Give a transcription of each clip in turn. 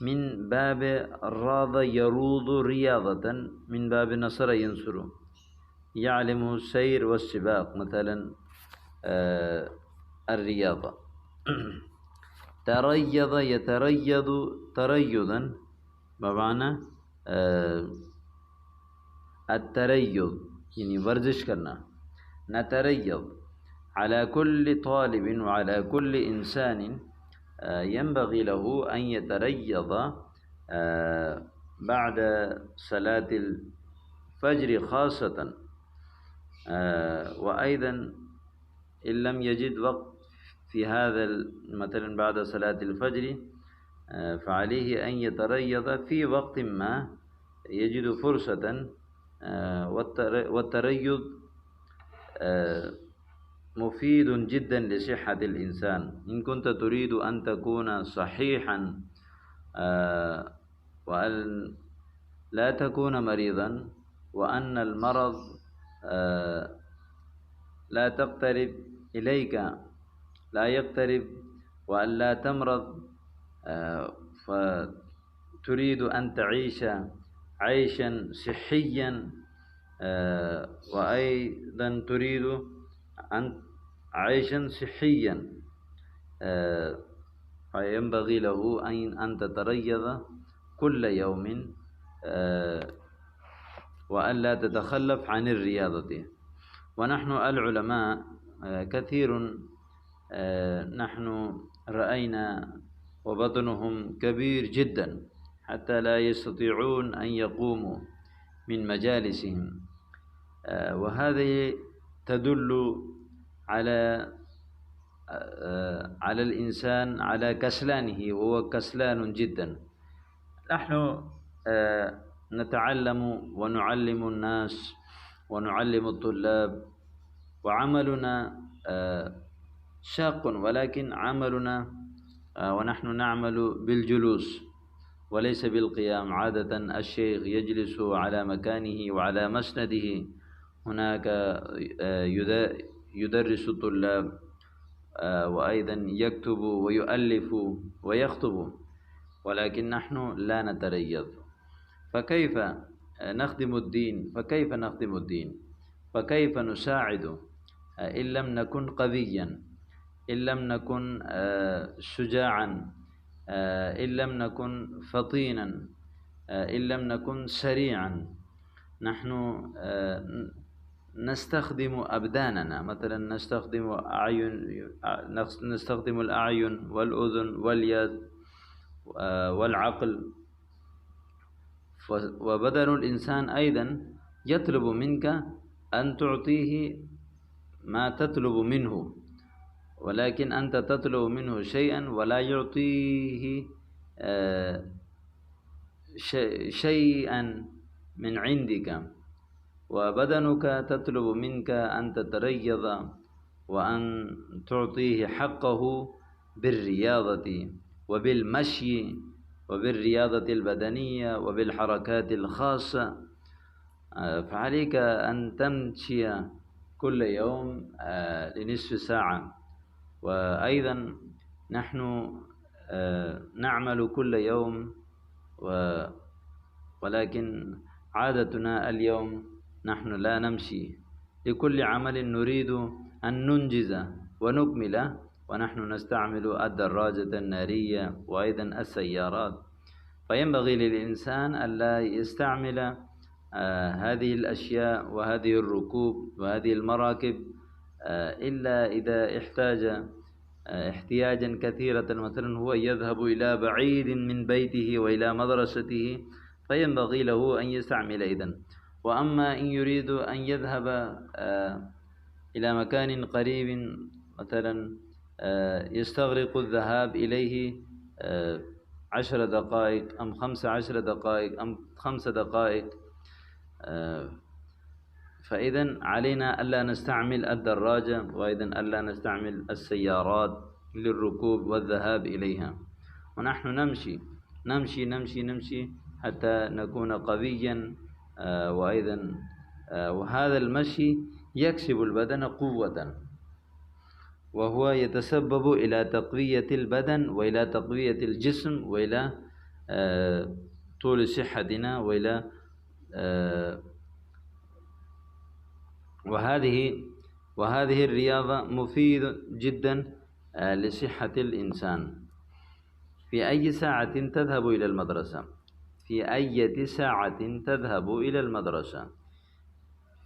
من باب راض يروض رياضة، من باب نصر ينصر، يعلم السير والسباق مثلا الرياضة. تريض يتريض تريضا بمعنى التريض يعني ورزش کرنا. نتريض على كل طالب وعلى كل إنسان ينبغي له أن يتريض بعد صلاة الفجر خاصة، وأيضا إن لم يجد وقت في هذا مثلا بعد صلاة الفجر فعليه أن يتريض في وقت ما يجد فرصة. والتريض مفيد جدا لصحة الإنسان. إن كنت تريد أن تكون صحيحا وأن لا تكون مريضا، وأن المرض لا تقترب إليك، لا يقترب، وأن لا تمرض، فتريد أن تعيش عيشا صحيا، وأيضا تريد أن عيشا صحيا، فينبغي له أن تتريض كل يوم وأن لا تتخلف عن الرياضة. ونحن العلماء كثير نحن رأينا وبطنهم كبير جدا حتى لا يستطيعون أن يقوموا من مجالسهم، وهذه تدل على الإنسان على كسلانه، وهو كسلان جدا. نحن نتعلم ونعلم الناس ونعلم الطلاب، وعملنا شاق، ولكن عملنا ونحن نعمل بالجلوس وليس بالقيام. عادة الشيخ يجلس على مكانه وعلى مسنده، هناك يدرس الطلاب وأيضا يكتب ويؤلف ويخطب، ولكن نحن لا نتريض. فكيف نخدم الدين؟ فكيف نخدم الدين؟ فكيف نساعد إن لم نكن قويا، إن لم نكن شجاعا، إن لم نكن فطينا، إن لم نكن سريعا؟ نحن نستخدم أبداننا، مثلا نستخدم الأعين والأذن واليد والعقل. وبدن الإنسان أيضا يطلب منك أن تعطيه ما تطلب منه، ولكن أنت تطلب منه شيئا ولا يعطيه شيئا من عندك. وبدنك تطلب منك أن تتريض وأن تعطيه حقه بالرياضة وبالمشي وبالرياضة البدنية وبالحركات الخاصة. فعليك أن تمشي كل يوم لنصف ساعة. وأيضا نحن نعمل كل يوم، ولكن عادتنا اليوم نحن لا نمشي. لكل عمل نريد أن ننجز ونكمل، ونحن نستعمل الدراجة النارية وأيضا السيارات. فينبغي للإنسان ألا يستعمل هذه الأشياء وهذه الركوب وهذه المراكب إلا إذا احتاج احتياجا كثيرا، مثلا هو يذهب إلى بعيد من بيته وإلى مدرسته، فينبغي له أن يستعمل إذن. وأما إن يريد أن يذهب إلى مكان قريب، مثلا يستغرق الذهاب إليه 10 دقائق أم 15 دقائق أم 5 دقائق، فإذا علينا ألا نستعمل الدراجة وأيضا ألا نستعمل السيارات للركوب والذهاب إليها. ونحن نمشي نمشي نمشي نمشي حتى نكون قويا، وأيضا وهذا المشي يكسب البدن قوة، وهو يتسبب إلى تقوية البدن وإلى تقوية الجسم وإلى طول صحتنا وإلى وهذه الرياضة مفيدة جدا لصحة الإنسان. في أي ساعة تذهب إلى المدرسة؟ في أي ساعة تذهب إلى المدرسة؟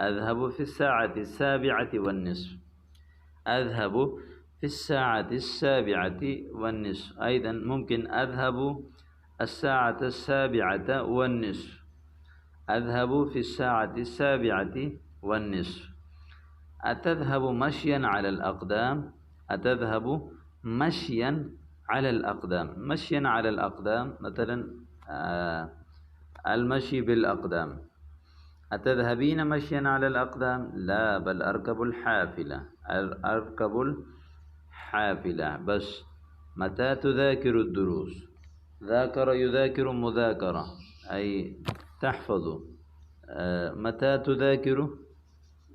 أذهب في الساعة 7:30. أذهب في الساعة 7:30. أيضا ممكن أذهب الساعة 7:30. أذهب في الساعة 7:30. أتذهب مشيا على الأقدام؟ أتذهب مشيا على الأقدام. مشيا على الأقدام مثلا المشي بالأقدام. أتذهبين مشيا على الأقدام؟ لا، بل أركب الحافلة. أركب الحافلة. بس متى تذاكر الدروس؟ ذاكر يذاكر مذاكرة أي تحفظ. متى تذاكر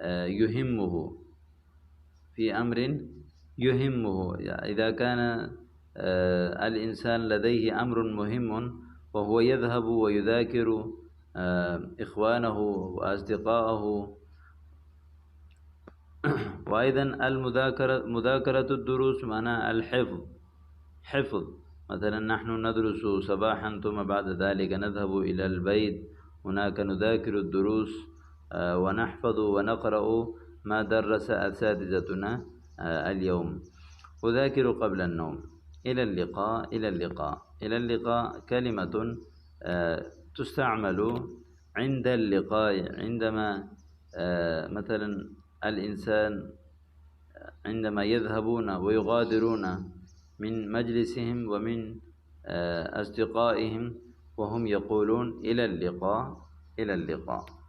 يهمه في أمر يهمه. إذا كان الإنسان لديه أمر مهم وهو يذهب ويذاكر إخوانه وأصدقائه. وأيضا مذاكرة الدروس معناها الحفظ. حفظ مثلا نحن ندرس صباحا ثم بعد ذلك نذهب إلى البيت، هناك نذاكر الدروس ونحفظ ونقرأ ما درس أساتذتنا اليوم. أذاكر قبل النوم. إلى اللقاء. إلى اللقاء. إلى اللقاء كلمة تستعمل عند اللقاء، عندما مثلا الإنسان عندما يذهبون ويغادرون من مجلسهم ومن أصدقائهم وهم يقولون إلى اللقاء. إلى اللقاء.